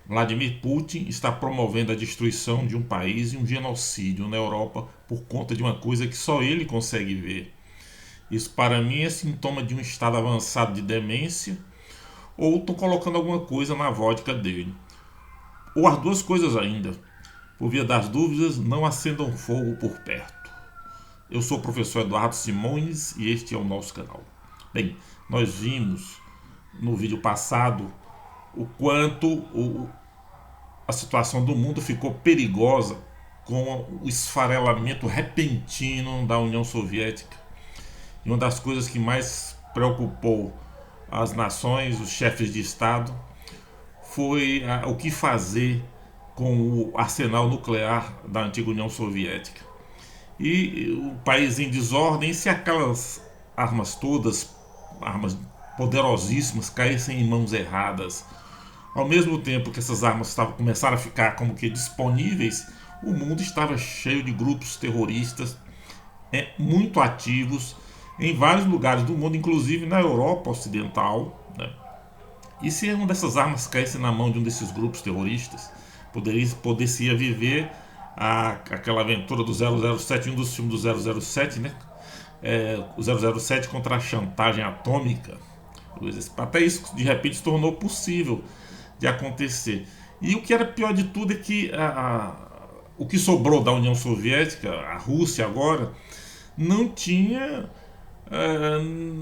Vladimir Putin está promovendo a destruição de um país e um genocídio na Europa por conta de uma coisa que só ele consegue ver. Isso para mim é sintoma de um estado avançado de demência ou estou colocando alguma coisa na vodka dele. Ou as duas coisas ainda. Por via das dúvidas, não acendam fogo por perto. Eu sou o professor Eduardo Simões e este é o nosso canal. Bem, nós vimos no vídeo passado o quanto a situação do mundo ficou perigosa com o esfarelamento repentino da União Soviética. E uma das coisas que mais preocupou as nações, os chefes de Estado, foi o que fazer com o arsenal nuclear da antiga União Soviética. E o país em desordem, se aquelas armas todas, armas poderosíssimas, caíssem em mãos erradas, ao mesmo tempo que essas armas começaram a ficar como que disponíveis, o mundo estava cheio de grupos terroristas muito ativos em vários lugares do mundo, inclusive na Europa Ocidental, né? E se uma dessas armas caísse na mão de um desses grupos terroristas, poderia viver aquela aventura do 007, um dos filmes do 007, né? O 007 contra a chantagem atômica. Até isso de repente se tornou possível de acontecer. E o que era pior de tudo é que o que sobrou da União Soviética, a Rússia agora, não tinha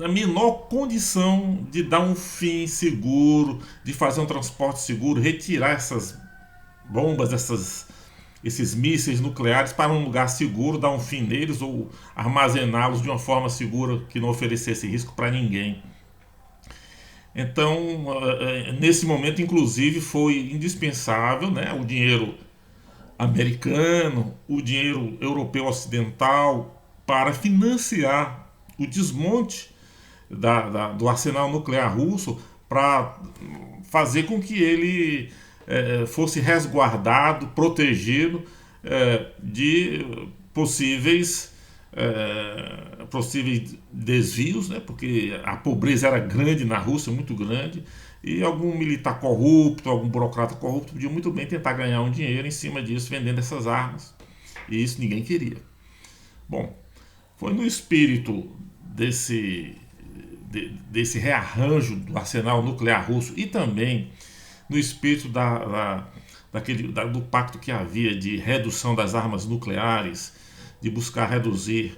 a menor condição de dar um fim seguro, de fazer um transporte seguro, retirar essas bombas, esses mísseis nucleares para um lugar seguro, dar um fim neles ou armazená-los de uma forma segura que não oferecesse risco para ninguém. Então, nesse momento, inclusive, foi indispensável, né, o dinheiro americano, o dinheiro europeu ocidental para financiar o desmonte do arsenal nuclear russo, para fazer com que ele fosse resguardado, protegido de possíveis desvios, né? Porque a pobreza era grande na Rússia, muito grande, e algum militar corrupto, algum burocrata corrupto podia muito bem tentar ganhar um dinheiro em cima disso, vendendo essas armas. E isso ninguém queria. Bom, foi no espírito desse rearranjo do arsenal nuclear russo e também no espírito do pacto que havia de redução das armas nucleares, de buscar reduzir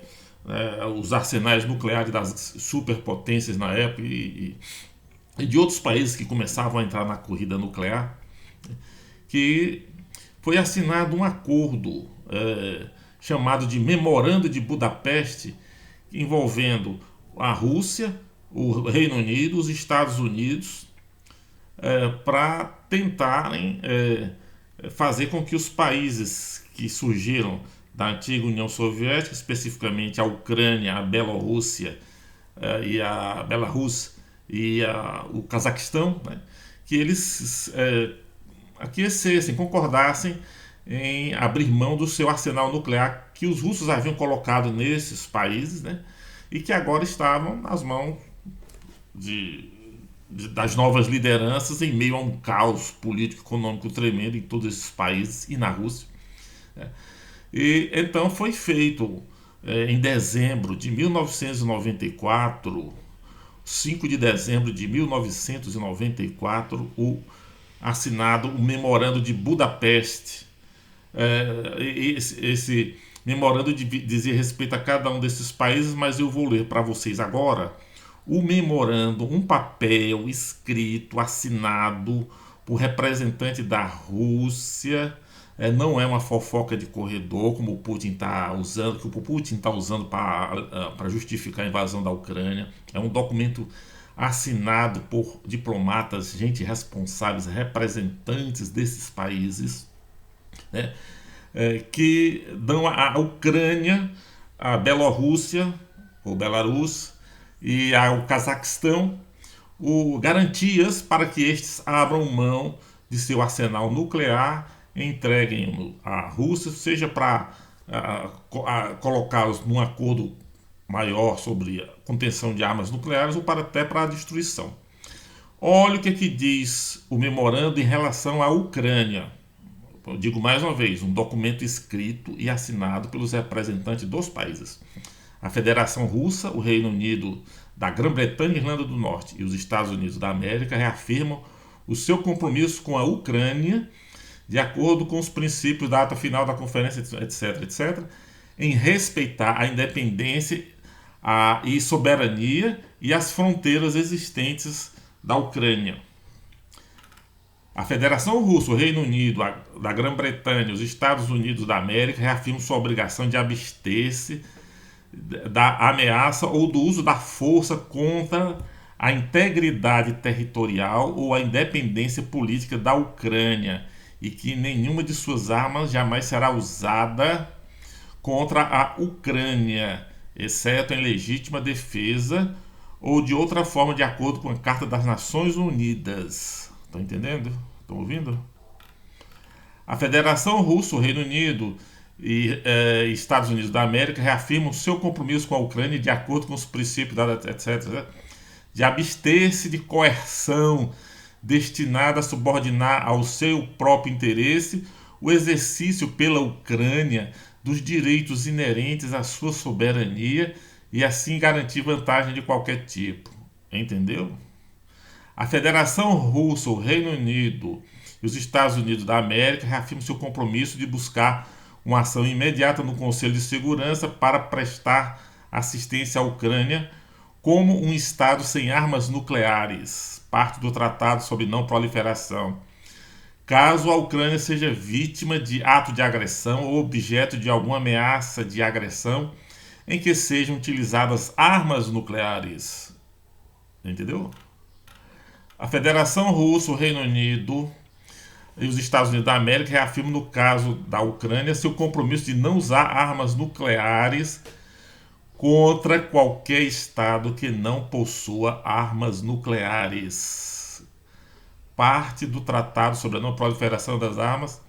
os arsenais nucleares das superpotências na época e de outros países que começavam a entrar na corrida nuclear, que foi assinado um acordo chamado de Memorando de Budapeste, envolvendo a Rússia, o Reino Unido, os Estados Unidos, para tentarem fazer com que os países que surgiram da antiga União Soviética, especificamente a Ucrânia, a Bielorrússia e a Belarus e o Cazaquistão, né, que eles aquecessem, concordassem em abrir mão do seu arsenal nuclear que os russos haviam colocado nesses países, né, e que agora estavam nas mãos das novas lideranças em meio a um caos político-econômico tremendo em todos esses países e na Rússia, né. E então foi feito em dezembro de 1994, 5 de dezembro de 1994, assinado o Memorando de Budapeste. Esse memorando dizia respeito a cada um desses países, mas eu vou ler para vocês agora o memorando, um papel escrito, assinado por representante da Rússia. Não é uma fofoca de corredor, como o Putin está usando, que o Putin está usando para justificar a invasão da Ucrânia. É um documento assinado por diplomatas, gente responsáveis, representantes desses países, né, que dão à Ucrânia, à Bielorrússia, ou Belarus, e ao Cazaquistão garantias para que estes abram mão de seu arsenal nuclear, entreguem à Rússia, seja para colocá-los num acordo maior sobre a contenção de armas nucleares ou até para a destruição. Olha o que diz o memorando em relação à Ucrânia. Eu digo mais uma vez, um documento escrito e assinado pelos representantes dos países. A Federação Russa, o Reino Unido da Grã-Bretanha, Irlanda do Norte e os Estados Unidos da América reafirmam o seu compromisso com a Ucrânia, de acordo com os princípios da ata final da conferência, etc., etc., em respeitar a independência e soberania e as fronteiras existentes da Ucrânia. A Federação Russa, o Reino Unido, da Grã-Bretanha e os Estados Unidos da América reafirmam sua obrigação de abster-se da ameaça ou do uso da força contra a integridade territorial ou a independência política da Ucrânia e que nenhuma de suas armas jamais será usada contra a Ucrânia, exceto em legítima defesa ou de outra forma de acordo com a Carta das Nações Unidas. Estão entendendo? Estão ouvindo? A Federação Russa, o Reino Unido e Estados Unidos da América reafirmam seu compromisso com a Ucrânia de acordo com os princípios etc., de abster-se de coerção destinada a subordinar ao seu próprio interesse o exercício pela Ucrânia dos direitos inerentes à sua soberania e assim garantir vantagem de qualquer tipo. Entendeu? A Federação Russa, o Reino Unido e os Estados Unidos da América reafirmam seu compromisso de buscar uma ação imediata no Conselho de Segurança para prestar assistência à Ucrânia como um Estado sem armas nucleares, parte do Tratado sobre Não Proliferação, caso a Ucrânia seja vítima de ato de agressão ou objeto de alguma ameaça de agressão em que sejam utilizadas armas nucleares. Entendeu? A Federação Russa, o Reino Unido e os Estados Unidos da América reafirmam, no caso da Ucrânia, seu compromisso de não usar armas nucleares contra qualquer Estado que não possua armas nucleares. Parte do Tratado sobre a Não Proliferação das Armas,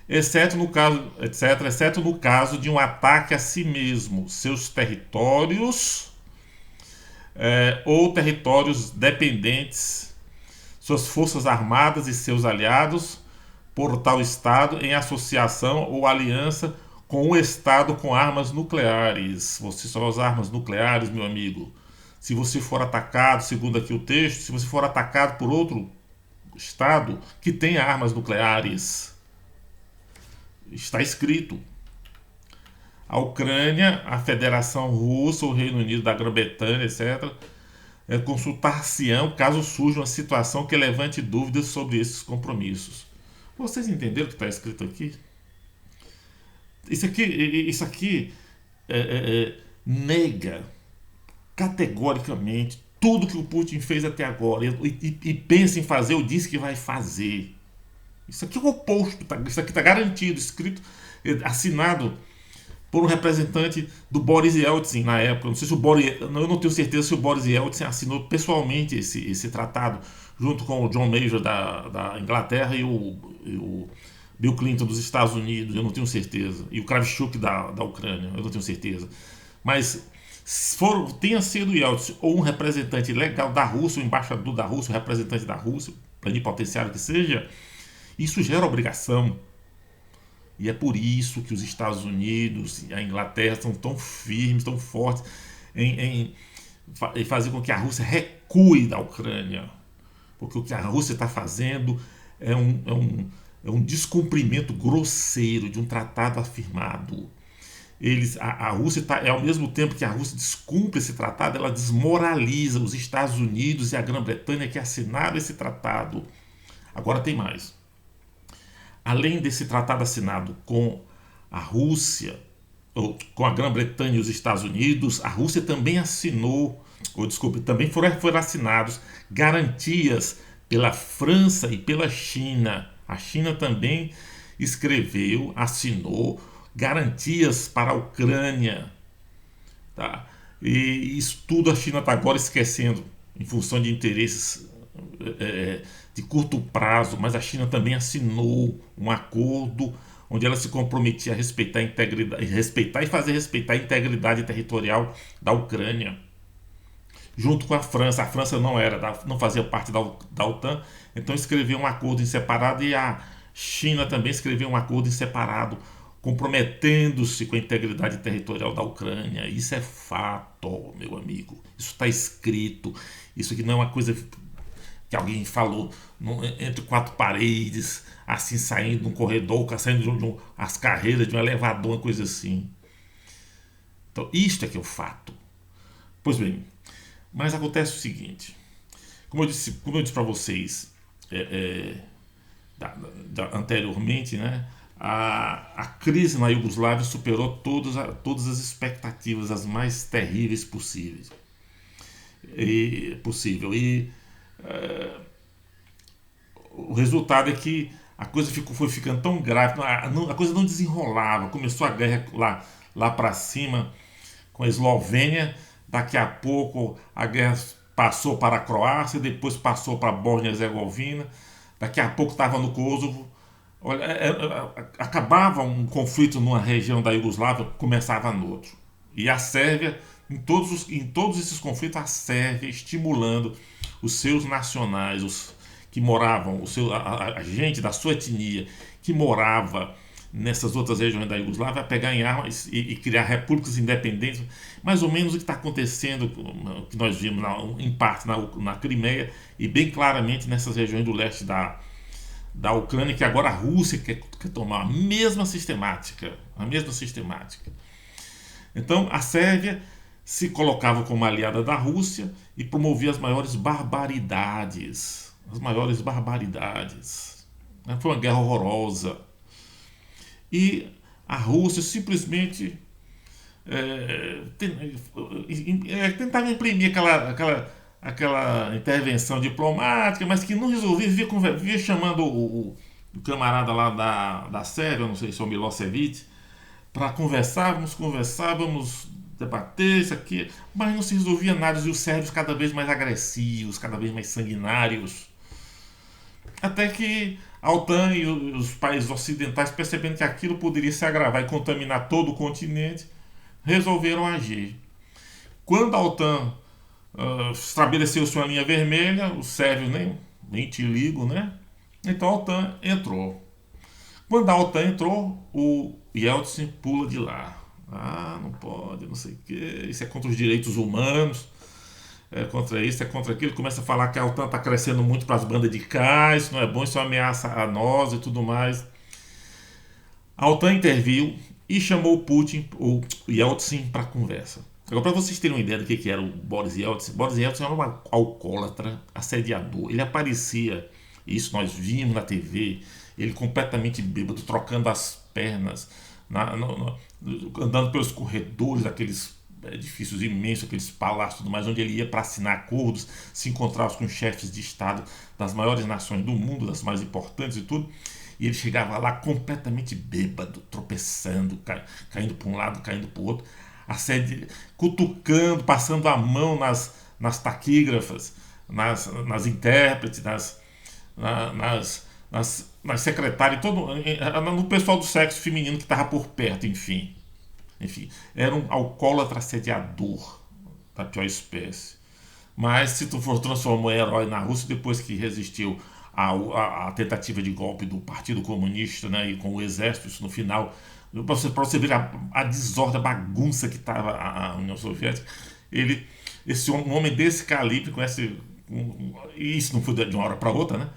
exceto no caso, etc., exceto no caso de um ataque a si mesmo, seus territórios ou territórios dependentes, suas forças armadas e seus aliados, por tal Estado em associação ou aliança com o Estado com armas nucleares. Você só usa armas nucleares, meu amigo, se você for atacado, segundo aqui o texto, se você for atacado por outro Estado que tenha armas nucleares. Está escrito. A Ucrânia, a Federação Russa, o Reino Unido da Grã-Bretanha, etc., consultar-se-ão caso surja uma situação que levante dúvidas sobre esses compromissos. Vocês entenderam o que está escrito aqui? Isso aqui nega categoricamente tudo que o Putin fez até agora e pensa em fazer ou disse que vai fazer. Isso aqui é o oposto, isso aqui está garantido, escrito, assinado por um representante do Boris Yeltsin na época. Não sei se eu não tenho certeza se o Boris Yeltsin assinou pessoalmente esse tratado junto com o John Major da Inglaterra e o Bill Clinton dos Estados Unidos, eu não tenho certeza, e o Kravchuk da Ucrânia, eu não tenho certeza. Mas tenha sido o Yeltsin ou um representante legal da Rússia, o embaixador da Rússia, o representante da Rússia, plenipotenciário que seja, isso gera obrigação. E é por isso que os Estados Unidos e a Inglaterra são tão firmes, tão fortes em fazer com que a Rússia recue da Ucrânia. Porque o que a Rússia está fazendo é um descumprimento grosseiro de um tratado afirmado. A Rússia ao mesmo tempo que a Rússia descumpre esse tratado, ela desmoraliza os Estados Unidos e a Grã-Bretanha que assinaram esse tratado. Agora tem mais. Além desse tratado assinado com a Rússia, ou com a Grã-Bretanha e os Estados Unidos, a Rússia também também foram assinados garantias pela França e pela China. A China também assinou garantias para a Ucrânia. Tá? E isso tudo a China está agora esquecendo, em função de interesses de curto prazo, mas a China também assinou um acordo onde ela se comprometia a respeitar e fazer respeitar a integridade territorial da Ucrânia. junto com a França. A França não fazia parte da OTAN, então escreveu um acordo em separado, e a China também escreveu um acordo em separado, comprometendo-se com a integridade territorial da Ucrânia. Isso é fato, meu amigo. Isso está escrito. Isso aqui não é uma coisa que alguém falou entre quatro paredes, assim, saindo de um corredor, saindo as carreiras de um elevador, uma coisa assim. Então, isto é que é o fato. Pois bem, mas acontece o seguinte: como eu disse para vocês anteriormente, né, a crise na Iugoslávia superou todas as expectativas, as mais terríveis possíveis. O resultado é que a coisa foi ficando tão grave, a coisa não desenrolava. Começou a guerra lá para cima com a Eslovênia, daqui a pouco a guerra passou para a Croácia, depois passou para a Bósnia-Herzegovina, daqui a pouco estava no Kosovo. Olha, acabava um conflito numa região da Iugoslávia, começava no outro. E a Sérvia, em todos esses conflitos, a Sérvia estimulando os seus nacionais, os que moravam, a gente da sua etnia que morava nessas outras regiões da Iugoslávia, a pegar em armas e criar repúblicas independentes, mais ou menos o que está acontecendo, que nós vimos em parte na Crimeia, e bem claramente nessas regiões do leste da Ucrânia, que agora a Rússia quer tomar a mesma sistemática. Então a Sérvia se colocava como aliada da Rússia e promovia as maiores barbaridades. Foi uma guerra horrorosa. E a Rússia simplesmente tentava imprimir aquela intervenção diplomática, mas que não resolvia, vivia chamando o camarada lá da Sérvia, não sei se é o Milosevic, para conversar, vamos debater isso aqui, mas não se resolvia nada, e os sérvios cada vez mais agressivos, cada vez mais sanguinários. Até que a OTAN e os países ocidentais, percebendo que aquilo poderia se agravar e contaminar todo o continente, resolveram agir. Quando a OTAN estabeleceu sua linha vermelha, os sérvios nem te ligam, né? Então a OTAN entrou. Quando a OTAN entrou, o Yeltsin pula de lá. Não pode, não sei o quê, isso é contra os direitos humanos, é contra isso, é contra aquilo. Começa a falar que a OTAN está crescendo muito para as bandas de cá, isso não é bom, isso é uma ameaça a nós e tudo mais. A OTAN interviu e chamou o Yeltsin para conversa. Agora, para vocês terem uma ideia do que era o Boris Yeltsin era um alcoólatra, assediador. Ele aparecia, isso nós vimos na TV, ele completamente bêbado, trocando as pernas, andando pelos corredores daqueles edifícios imensos, aqueles palácios e tudo mais, onde ele ia para assinar acordos, se encontrava com chefes de Estado das maiores nações do mundo, das mais importantes e tudo. E ele chegava lá completamente bêbado, tropeçando, caindo para um lado, caindo para o outro, cutucando, passando a mão nas taquígrafas, nas intérpretes, nas secretárias, no pessoal do sexo feminino que estava por perto, enfim. Era um alcoólatra assediador da pior espécie. Mas se tu for transformar em herói na Rússia, depois que resistiu à tentativa de golpe do Partido Comunista, né, e com o exército, isso no final, para você ver a desordem, a bagunça que estava a União Soviética, um homem desse calibre, e isso não foi de uma hora para outra, né?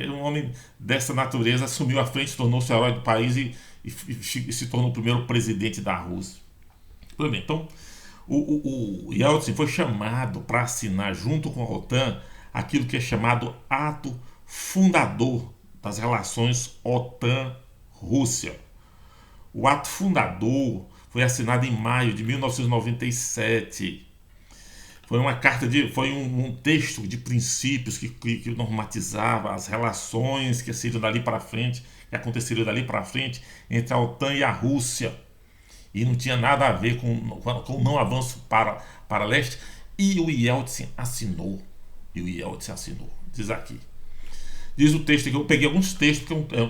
Um homem dessa natureza assumiu a frente, tornou-se herói do país e se tornou o primeiro presidente da Rússia. Pois bem, então o Yeltsin foi chamado para assinar junto com a OTAN aquilo que é chamado ato fundador das relações OTAN-Rússia. O ato fundador foi assinado em maio de 1997. Foi um texto de princípios que normatizava as relações que aconteceriam dali para frente entre a OTAN e a Rússia. E não tinha nada a ver com o não avanço para leste. E o Yeltsin assinou. Diz aqui. Diz o texto, que eu peguei alguns textos, que é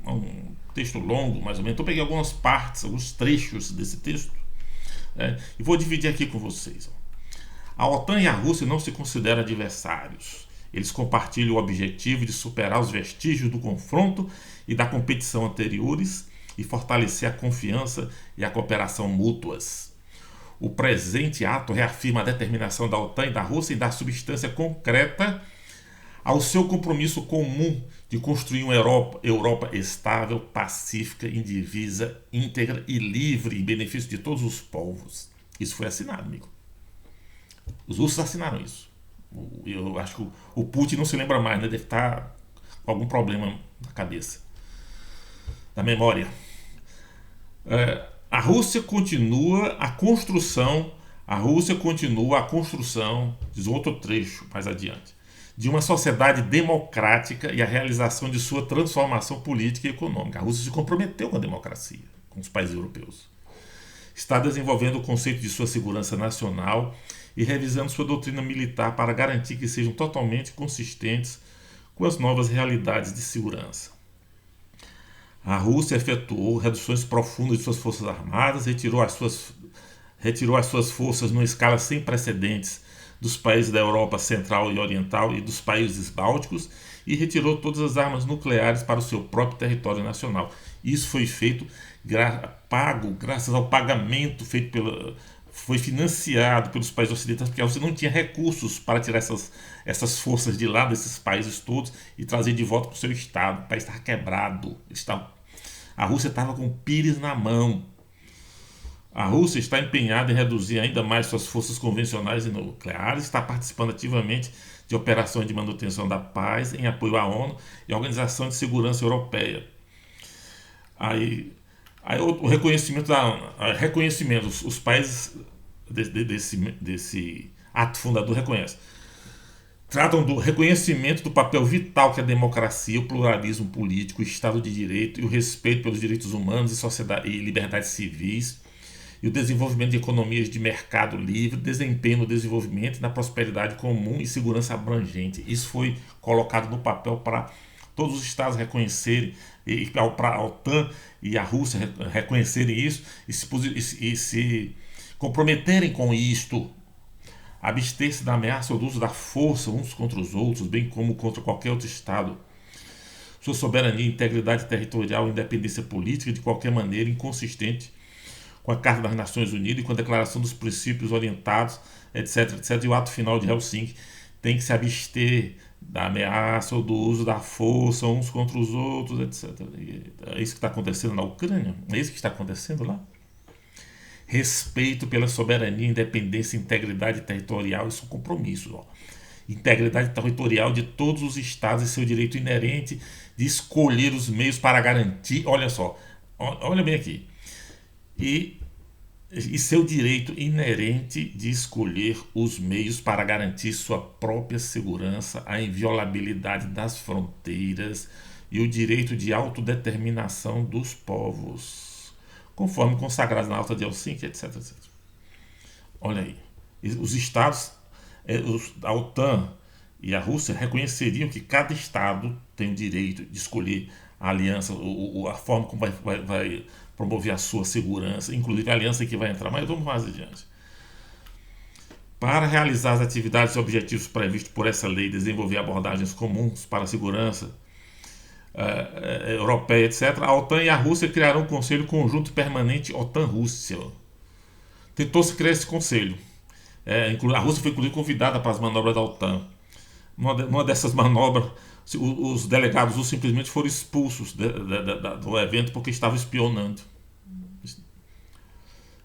um texto longo, mais ou menos. Então eu peguei algumas partes, alguns trechos desse texto, e vou dividir aqui com vocês. A OTAN e a Rússia não se consideram adversários. Eles compartilham o objetivo de superar os vestígios do confronto e da competição anteriores e fortalecer a confiança e a cooperação mútuas. O presente ato reafirma a determinação da OTAN e da Rússia em dar substância concreta ao seu compromisso comum de construir uma Europa estável, pacífica, indivisa, íntegra e livre em benefício de todos os povos. Isso foi assinado, amigo. Os russos assinaram isso. Eu acho que o Putin não se lembra mais, né? Deve estar com algum problema na cabeça, na memória. A Rússia continua a construção, diz outro trecho mais adiante, de uma sociedade democrática e a realização de sua transformação política e econômica. A Rússia se comprometeu com a democracia, com os países europeus. Está desenvolvendo o conceito de sua segurança nacional e revisando sua doutrina militar para garantir que sejam totalmente consistentes com as novas realidades de segurança. A Rússia efetuou reduções profundas de suas forças armadas, retirou as suas forças numa escala sem precedentes dos países da Europa Central e Oriental e dos países bálticos e retirou todas as armas nucleares para o seu próprio território nacional. Isso foi feito graças ao pagamento foi financiado pelos países ocidentais, porque a Rússia não tinha recursos para tirar essas forças de lá, desses países todos, e trazer de volta para o seu estado. O país estava quebrado. A Rússia estava com o pires na mão. A Rússia está empenhada em reduzir ainda mais suas forças convencionais e nucleares, está participando ativamente de operações de manutenção da paz em apoio à ONU e à Organização de Segurança Europeia. Aí o reconhecimento, os países desse ato fundador reconhecem. Tratam do reconhecimento do papel vital que a democracia, o pluralismo político, o Estado de Direito e o respeito pelos direitos humanos e liberdades civis e o desenvolvimento de economias de mercado livre desempenham no desenvolvimento, na prosperidade comum e segurança abrangente. Isso foi colocado no papel para todos os estados reconhecerem, e para a OTAN e a Rússia reconhecerem isso e se comprometerem com isto, abster-se da ameaça ou do uso da força uns contra os outros, bem como contra qualquer outro estado. Sua soberania, integridade territorial e independência política de qualquer maneira inconsistente com a Carta das Nações Unidas e com a Declaração dos Princípios Orientados, etc, etc. E o ato final de Helsinki tem que se abster da ameaça ou do uso da força uns contra os outros, etc. É isso que está acontecendo na Ucrânia? É isso que está acontecendo lá? Respeito pela soberania, independência e integridade territorial, isso é um compromisso. Integridade territorial de todos os estados e seu direito inerente de escolher os meios para garantir, olha só, olha bem aqui, e seu direito inerente de escolher os meios para garantir sua própria segurança, a inviolabilidade das fronteiras e o direito de autodeterminação dos povos, conforme consagrado na Alta de Helsinki, etc, etc. Olha aí, os estados, a OTAN e a Rússia reconheceriam que cada estado tem o direito de escolher a aliança, a forma como vai promover a sua segurança, inclusive a aliança que vai entrar, mas vamos mais adiante. Para realizar as atividades e objetivos previstos por essa lei, desenvolver abordagens comuns para a segurança europeia, etc., a OTAN e a Rússia criarão um conselho conjunto permanente OTAN-Rússia. Tentou-se criar esse conselho. A Rússia foi inclusive convidada para as manobras da OTAN. Numa dessas manobras, os delegados simplesmente foram expulsos do evento porque estavam espionando.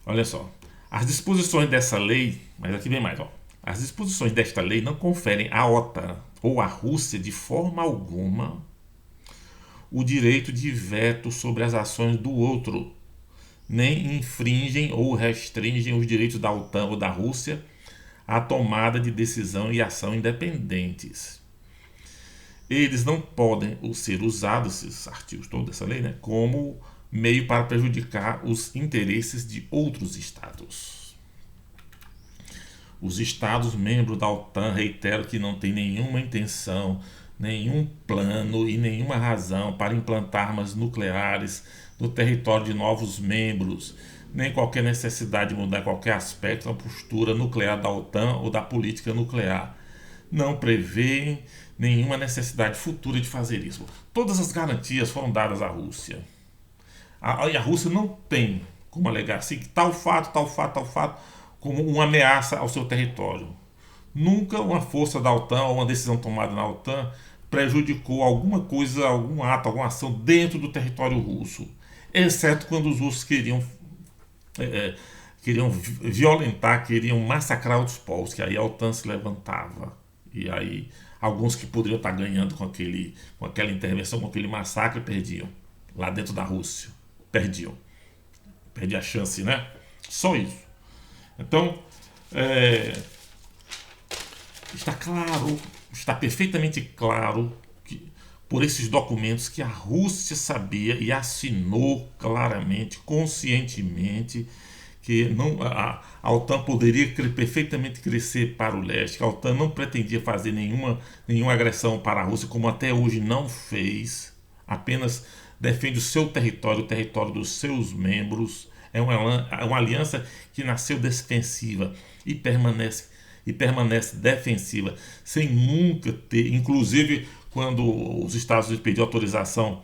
Olha só, as disposições dessa lei, mas aqui vem mais, as disposições desta lei não conferem à OTAN ou à Rússia de forma alguma o direito de veto sobre as ações do outro, nem infringem ou restringem os direitos da OTAN ou da Rússia à tomada de decisão e ação independentes. Eles não podem ser usados, esses artigos todos dessa lei, como meio para prejudicar os interesses de outros estados. Os estados membros da OTAN reiteram que não têm nenhuma intenção, nenhum plano e nenhuma razão para implantar armas nucleares no território de novos membros, nem qualquer necessidade de mudar qualquer aspecto da postura nuclear da OTAN ou da política nuclear. Não prevêem nenhuma necessidade futura de fazer isso. Todas as garantias foram dadas à Rússia. E a Rússia não tem como alegar assim, que tal fato, tal fato, tal fato, como uma ameaça ao seu território. Nunca uma força da OTAN ou uma decisão tomada na OTAN prejudicou alguma coisa, algum ato, alguma ação dentro do território russo, exceto quando os russos queriam violentar, queriam massacrar outros povos, que aí a OTAN se levantava. E aí alguns que poderiam estar ganhando com aquela intervenção, com aquele massacre, perdiam. Lá dentro da Rússia. Perdiam. Perdia a chance, né? Só isso. Então, está claro, está perfeitamente claro que, por esses documentos, que a Rússia sabia e assinou claramente, conscientemente, que a OTAN poderia perfeitamente crescer para o leste, que a OTAN não pretendia fazer nenhuma agressão para a Rússia, como até hoje não fez, apenas defende o seu território, o território dos seus membros. É uma aliança que nasceu defensiva e permanece defensiva, sem nunca ter, inclusive quando os Estados Unidos pediu autorização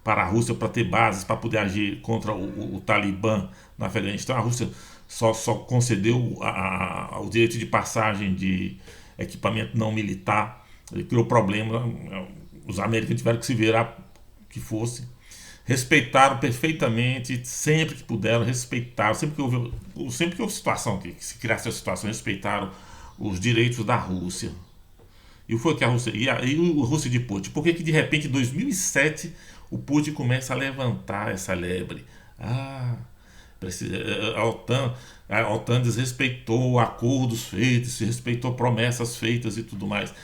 para a Rússia para ter bases para poder agir contra o Talibã no Afeganistão, a Rússia só concedeu o direito de passagem de equipamento não militar. Ele criou problema, os americanos tiveram que se virar que fosse. Respeitaram perfeitamente, sempre que puderam, respeitaram, sempre que houve situação, que se criasse a situação, respeitaram os direitos da Rússia. E foi que a Rússia. E o Rússia de Putin. Por que de repente em 2007 o Putin começa a levantar essa lebre? A OTAN desrespeitou acordos feitos, desrespeitou promessas feitas e tudo mais.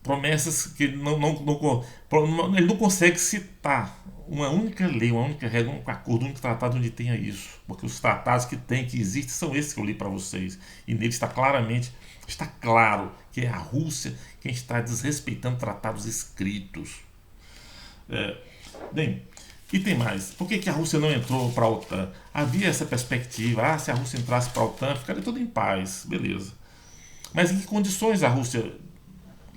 Promessas que ele não consegue citar uma única lei, uma única regra, um acordo, um único tratado onde tenha isso. Porque os tratados que existem são esses que eu li para vocês. E nele está claro que é a Rússia quem está desrespeitando tratados escritos. Bem, e tem mais. Por que a Rússia não entrou para a OTAN? Havia essa perspectiva, se a Rússia entrasse para a OTAN, ficaria tudo em paz, beleza. Mas em que condições a Rússia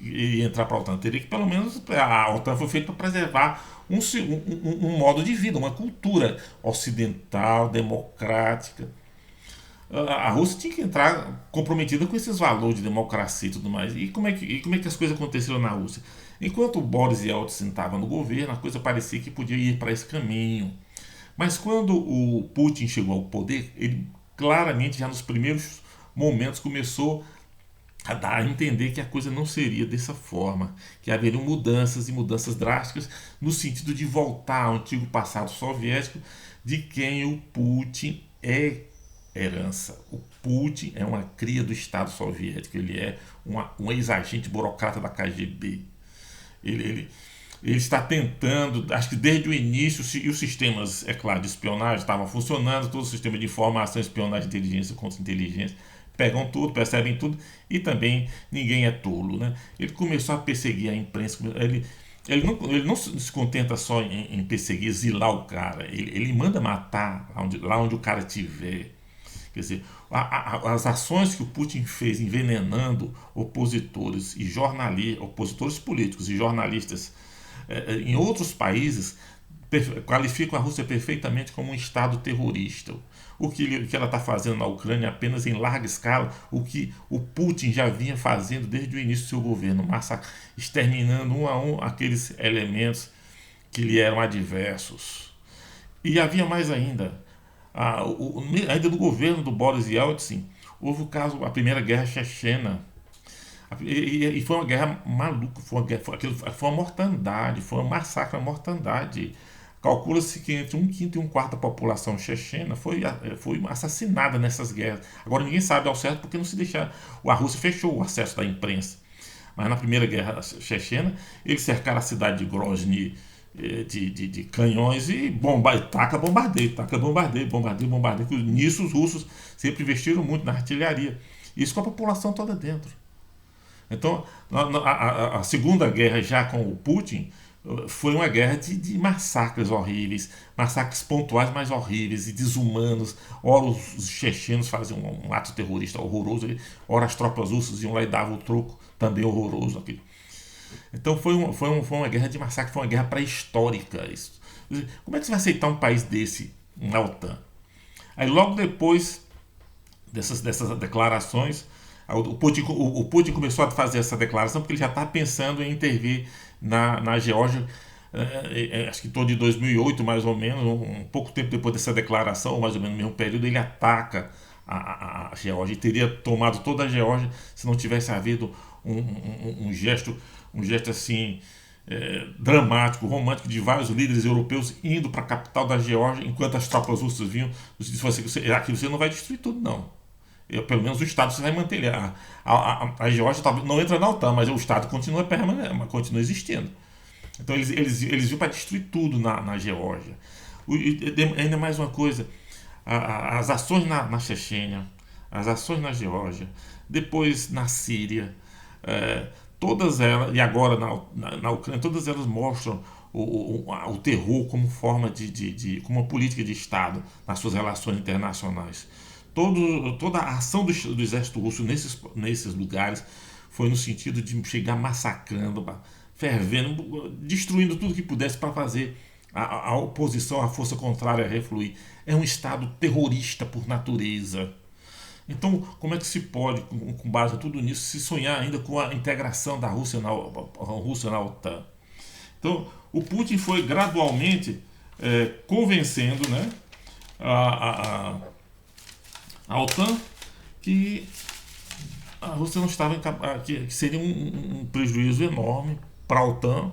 ia entrar para a OTAN? Teria que, pelo menos, a OTAN foi feita para preservar um modo de vida, uma cultura ocidental, democrática. A Rússia tinha que entrar comprometida com esses valores de democracia e tudo mais. E como é que as coisas aconteceram na Rússia? Enquanto o Boris Yeltsin estava no governo, a coisa parecia que podia ir para esse caminho. Mas quando o Putin chegou ao poder, ele claramente, já nos primeiros momentos, começou a dar a entender que a coisa não seria dessa forma, que haveriam mudanças e mudanças drásticas no sentido de voltar ao antigo passado soviético, de quem o Putin é herança. O Putin é uma cria do Estado soviético, ele é um ex-agente burocrata da KGB. Ele está tentando, acho que desde o início, e os sistemas, é claro, de espionagem estavam funcionando, todo o sistema de informação, espionagem, inteligência, contra-inteligência, pegam tudo, percebem tudo, e também ninguém é tolo, né? Ele começou a perseguir a imprensa, ele não se contenta só em perseguir, exilar o cara, ele manda matar lá onde o cara estiver. Quer dizer, as ações que o Putin fez envenenando opositores e opositores políticos e jornalistas em outros países qualificam a Rússia perfeitamente como um Estado terrorista. O que ela está fazendo na Ucrânia apenas em larga escala, o que o Putin já vinha fazendo desde o início do seu governo, exterminando um a um aqueles elementos que lhe eram adversos. E havia mais ainda. Ainda no governo do Boris Yeltsin, houve o caso, a Primeira Guerra Chechena. E foi uma guerra maluca, foi uma mortandade, foi um massacre, uma mortandade. Calcula-se que entre um quinto e um quarto da população chechena foi assassinada nessas guerras. Agora ninguém sabe ao certo porque não se deixa. A Rússia fechou o acesso da imprensa. Mas na Primeira Guerra Chechena, eles cercaram a cidade de Grozny de canhões e bombardeio. Nisso os russos sempre investiram muito na artilharia. Isso com a população toda dentro. Então, a Segunda Guerra já com o Putin foi uma guerra de massacres horríveis, massacres pontuais mais horríveis e desumanos. Ora os chechenos faziam um ato terrorista horroroso, ora as tropas russas iam lá e davam o troco, também horroroso aquilo. Então foi uma guerra de massacre, foi uma guerra pré-histórica. Isso. Como é que você vai aceitar um país desse na OTAN? Aí logo depois dessas declarações, o Putin começou a fazer essa declaração porque ele já está pensando em intervir na Geórgia, acho que em torno de 2008, mais ou menos, um pouco tempo depois dessa declaração, ou mais ou menos no mesmo período, ele ataca a Geórgia e teria tomado toda a Geórgia se não tivesse havido um gesto assim dramático, romântico de vários líderes europeus indo para a capital da Geórgia enquanto as tropas russas vinham. Aqui você não vai destruir tudo, não. Pelo menos o Estado você vai manter. A Geórgia não entra na OTAN, mas o Estado continua permanente, continua existindo. Então eles iam para destruir tudo na Geórgia. Ainda mais uma coisa: as ações na Chechênia, as ações na Geórgia, depois na Síria, todas elas, e agora na Ucrânia, todas elas mostram o terror como forma como uma política de Estado nas suas relações internacionais. Toda a ação do exército russo nesses lugares foi no sentido de chegar massacrando, fervendo, destruindo tudo que pudesse para fazer a oposição, a força contrária refluir. É um Estado terrorista por natureza. Então, como é que se pode, com base em tudo nisso, se sonhar ainda com a integração da Rússia na OTAN? Então, o Putin foi gradualmente convencendo, né, a OTAN que a Rússia não estava que seria um prejuízo enorme para a OTAN,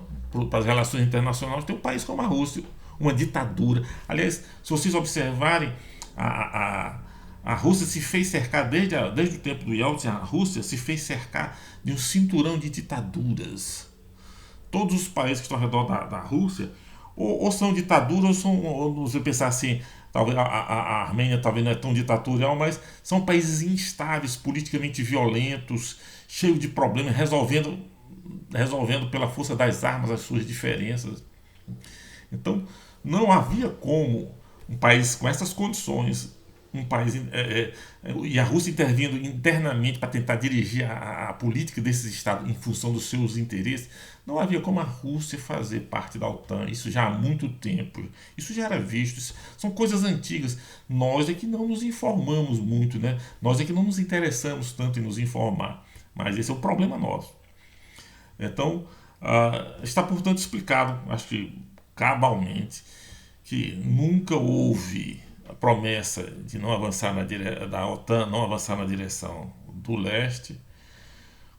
para as relações internacionais, ter um país como a Rússia, uma ditadura. Aliás, se vocês observarem, a Rússia se fez cercar, desde o tempo do Yeltsin, a Rússia se fez cercar de um cinturão de ditaduras. Todos os países que estão ao redor da Rússia ou são ditaduras, ou você pensar assim, talvez a Armênia talvez não é tão ditatorial, mas são países instáveis, politicamente violentos, cheios de problemas, resolvendo pela força das armas as suas diferenças. Então, não havia como um país com essas condições, um país e a Rússia intervindo internamente para tentar dirigir a política desses estados em função dos seus interesses, não havia como a Rússia fazer parte da OTAN. Isso já há muito tempo, isso já era visto, isso são coisas antigas. Nós é que não nos informamos muito, né? Nós é que não nos interessamos tanto em nos informar, mas esse é o problema nosso. Então, está portanto explicado, acho que cabalmente, que nunca houve a promessa de não avançar da OTAN não avançar na direção do leste.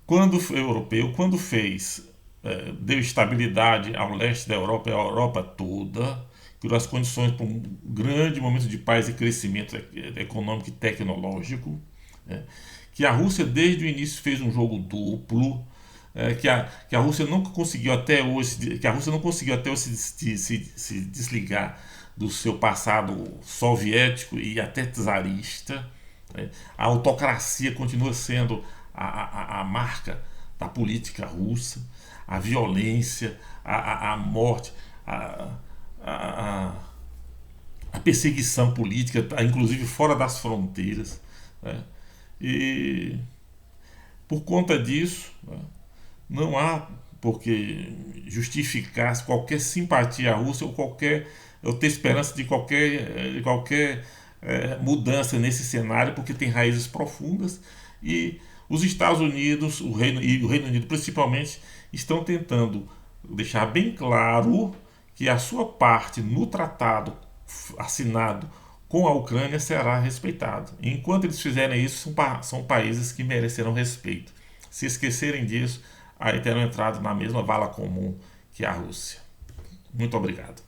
Quando foi europeu, quando fez, deu estabilidade ao leste da Europa e à Europa toda, criou as condições para um grande momento de paz e crescimento econômico e tecnológico, que a Rússia desde o início fez um jogo duplo, que a Rússia nunca conseguiu até hoje, se desligar do seu passado soviético e até czarista. A autocracia continua sendo a marca da política russa, a violência, a morte, a perseguição política, inclusive fora das fronteiras. Né? E por conta disso, né, não há por que justificar qualquer simpatia à Rússia ou ter esperança de qualquer mudança nesse cenário, porque tem raízes profundas e os Estados Unidos, o Reino Unido principalmente, estão tentando deixar bem claro que a sua parte no tratado assinado com a Ucrânia será respeitado. E enquanto eles fizerem isso, são países que merecerão respeito. Se esquecerem disso, aí terão entrado na mesma vala comum que a Rússia. Muito obrigado.